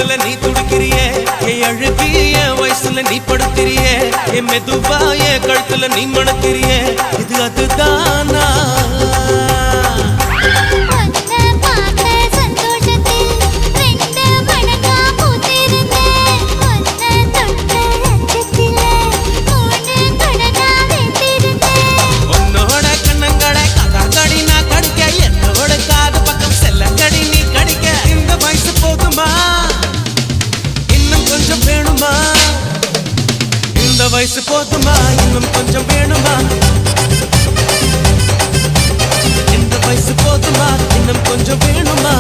கழுத்துல நீ துடிக்கிறியே என் அழுகி என் வயசுல நீ படுத்திரியே என் மெதுவா என் கழுத்துல நீ மணக்கிறியே இது அதுதானா வயசு போதுமா இன்னும் கொஞ்சம் வேணுமா இந்த வயசு போதுமா இன்னும் கொஞ்சம் வேணுமா